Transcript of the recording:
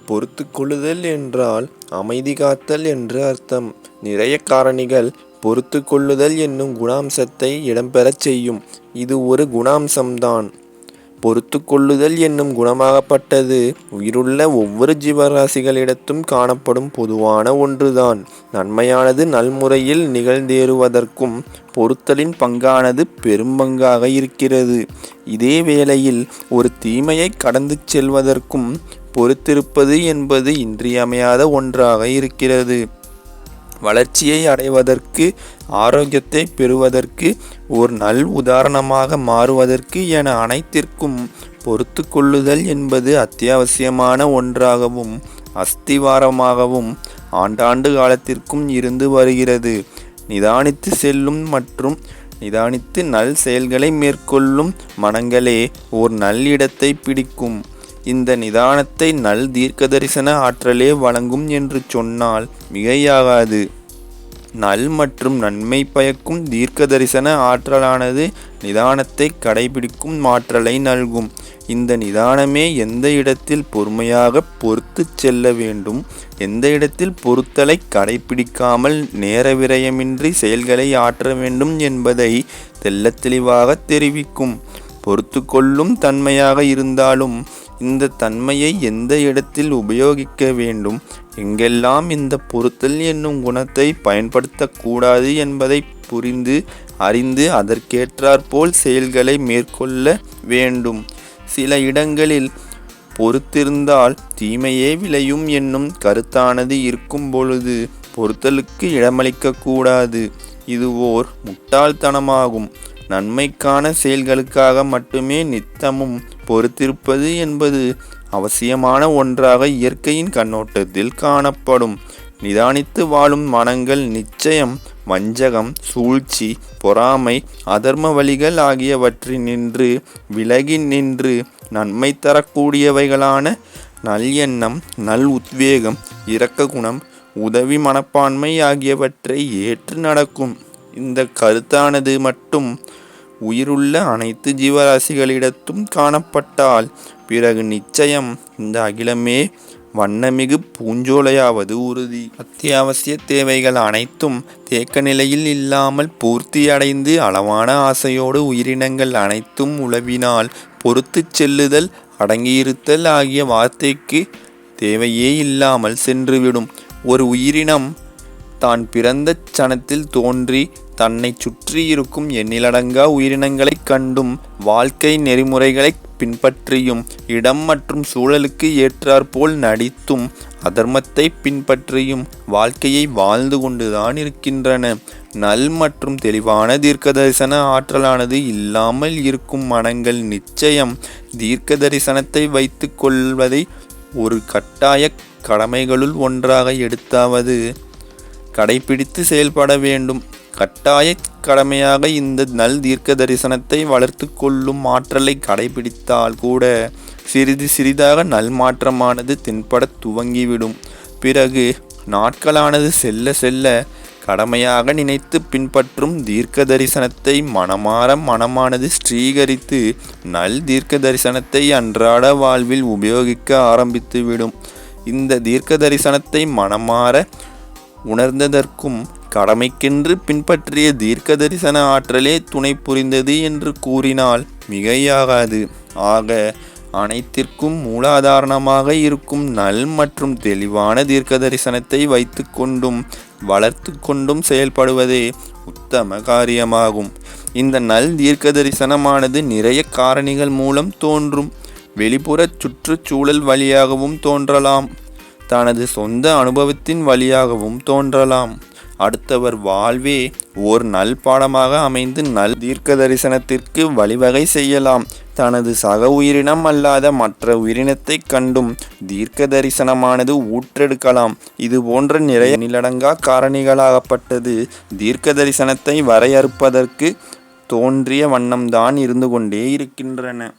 பொறுத்து கொள்ளுதல் என்றால் அமைதி காத்தல் என்று அர்த்தம். நிறைய காரணிகள் பொறுத்து கொள்ளுதல் என்னும் குணாம்சத்தை இடம்பெறச் செய்யும். இது ஒரு குணாம்சம்தான். பொறுத்து கொள்ளுதல் என்னும் குணமாகப்பட்டது உயிருள்ள ஒவ்வொரு ஜீவராசிகளிடத்தும் காணப்படும் பொதுவான ஒன்றுதான். நன்மையானது நல்முறையில் நிகழ்ந்தேறுவதற்கும் பொறுத்தலின் பங்கானது பெரும்பங்காக இருக்கிறது. இதே வேளையில் ஒரு தீமையை கடந்து செல்வதற்கும் பொறுத்திருப்பது என்பது இன்றியமையாத ஒன்றாக இருக்கிறது. வளர்ச்சியை அடைவதற்கு, ஆரோக்கியத்தை பெறுவதற்கு, ஒரு நல் உதாரணமாக மாறுவதற்கு என அனைத்திற்கும் பொறுத்து கொள்ளுதல் என்பது அத்தியாவசியமான ஒன்றாகவும் அஸ்திவாரமாகவும் ஆண்டாண்டு காலத்திற்கும் இருந்து வருகிறது. நிதானித்து செல்லும் மற்றும் நிதானித்து நல் செயல்களை மேற்கொள்ளும் மனங்களே ஓர் நல்லிடத்தை பிடிக்கும். இந்த நிதானத்தை நல் தீர்க்க தரிசன ஆற்றலே வழங்கும் என்று சொன்னால் மிகையாகாது. நல் மற்றும் நன்மை பயக்கும் தீர்க்க தரிசன ஆற்றலானது நிதானத்தை கடைபிடிக்கும் ஆற்றலை நல்கும். இந்த நிதானமே எந்த இடத்தில் பொறுமையாக பொறுத்து செல்ல வேண்டும், எந்த இடத்தில் பொறுத்தலை கடைபிடிக்காமல் நேர விரயமின்றி செயல்களை ஆற்ற வேண்டும் என்பதை தெள்ளத் தெளிவாக தெரிவிக்கும். பொறுத்து கொள்ளும் தன்மையாக இருந்தாலும் இந்த தன்மையை எந்த இடத்தில் உபயோகிக்க வேண்டும், எங்கெல்லாம் இந்த பொறுத்தல் என்னும் குணத்தை பயன்படுத்தக்கூடாது என்பதை புரிந்து அறிந்து அதற்கேற்றாற்போல் செயல்களை மேற்கொள்ள வேண்டும். சில இடங்களில் பொறுத்திருந்தால் தீமையே விளையும் என்னும் கருத்தானது இருக்கும் பொழுது பொறுத்தலுக்கு இடமளிக்க கூடாது. இது ஓர் முட்டாள்தனமாகும். நன்மைக்கான செயல்களுக்காக மட்டுமே நித்தமும் பொறுத்திருப்பது என்பது அவசியமான ஒன்றாக இயற்கையின் கண்ணோட்டத்தில் காணப்படும். நிதானித்து வாழும் மனங்கள் நிச்சயம் வஞ்சகம், சூழ்ச்சி, பொறாமை, அதர்ம வழிகள் ஆகியவற்றினின்று விலகி நின்று நன்மை தரக்கூடியவைகளான நல் எண்ணம், நல் உத்வேகம், இரக்க குணம், உதவி மனப்பான்மை ஆகியவற்றை ஏற்று நடக்கும். இந்த கருத்தானது மட்டும் உயிருள்ள அனைத்து ஜீவராசிகளிடத்தும் காணப்பட்டால் பிறகு நிச்சயம் இந்த அகிலமே வண்ணமிகு பூஞ்சோலையாவது உறுதி. அத்தியாவசிய தேவைகள் அனைத்தும் தேக்க நிலையில் இல்லாமல் பூர்த்தி அடைந்து அளவான ஆசையோடு உயிரினங்கள் அனைத்தும் உழவினால் பொறுத்து செல்லுதல், அடங்கியிருத்தல் ஆகிய வார்த்தைக்கு தேவையே இல்லாமல் சென்றுவிடும். ஒரு உயிரினம் தான் பிறந்த சனத்தில் தோன்றி தன்னை சுற்றி இருக்கும் எண்ணிலடங்கா உயிரினங்களைக் கண்டும் வாழ்க்கை நெறிமுறைகளை பின்பற்றியும் இடம் மற்றும் சூழலுக்கு ஏற்றாற்போல் நடித்தும் அதர்மத்தை பின்பற்றியும் வாழ்க்கையை வாழ்ந்து கொண்டுதான் இருக்கின்றன. நல் மற்றும் தெளிவான தீர்க்க தரிசன ஆற்றலானது இல்லாமல் இருக்கும் மனங்கள் நிச்சயம் தீர்க்க தரிசனத்தை வைத்து கொள்வதை ஒரு கட்டாய கடமைகளுள் ஒன்றாக எடுத்தாவது கடைபிடித்து செயல்பட வேண்டும். கட்டாய கடமையாக இந்த நல் தீர்க்க தரிசனத்தை வளர்த்து கொள்ளும் ஆற்றலை கடைபிடித்தால் கூட சிறிது சிறிதாக நல் மாற்றமானது தென்பட துவங்கிவிடும். பிறகு நாட்களானது செல்ல செல்ல கடமையாக நினைத்து பின்பற்றும் தீர்க்க தரிசனத்தை மனமானது ஸ்ரீகரித்து நல் தீர்க்க தரிசனத்தை அன்றாட வாழ்வில் உபயோகிக்க ஆரம்பித்துவிடும். இந்த தீர்க்க தரிசனத்தை மனமாற உணர்ந்ததற்கும் கடமைக்கென்று பின்பற்றிய தீர்க்க தரிசன ஆற்றலே துணை புரிந்தது என்று கூறினால் மிகையாகாது. ஆக அனைத்திற்கும் மூலாதாரணமாக இருக்கும் நல் மற்றும் தெளிவான தீர்க்க தரிசனத்தை வைத்து கொண்டும் வளர்த்து கொண்டும் செயல்படுவதே உத்தம காரியமாகும். இந்த நல் தீர்க்க தரிசனமானது நிறைய காரணிகள் மூலம் தோன்றும். வெளிப்புற சுற்றுச்சூழல் வழியாகவும் தோன்றலாம், தனது சொந்த அனுபவத்தின் வழியாகவும் தோன்றலாம். அடுத்தவர் வாழ்வே ஓர் நல் பாடமாக அமைந்து நல் தீர்க்க தரிசனத்திற்கு வழிவகை செய்யலாம். தனது சக உயிரினம் அல்லாத மற்ற உயிரினத்தை கண்டும் தீர்க்க தரிசனமானது ஊற்றெடுக்கலாம். இது போன்ற நிறைய நிலடங்கா காரணிகளாகப்பட்டது தீர்க்க தரிசனத்தை வரையறுப்பதற்கு தோன்றிய வண்ணம்தான் இருந்து கொண்டே இருக்கின்றன.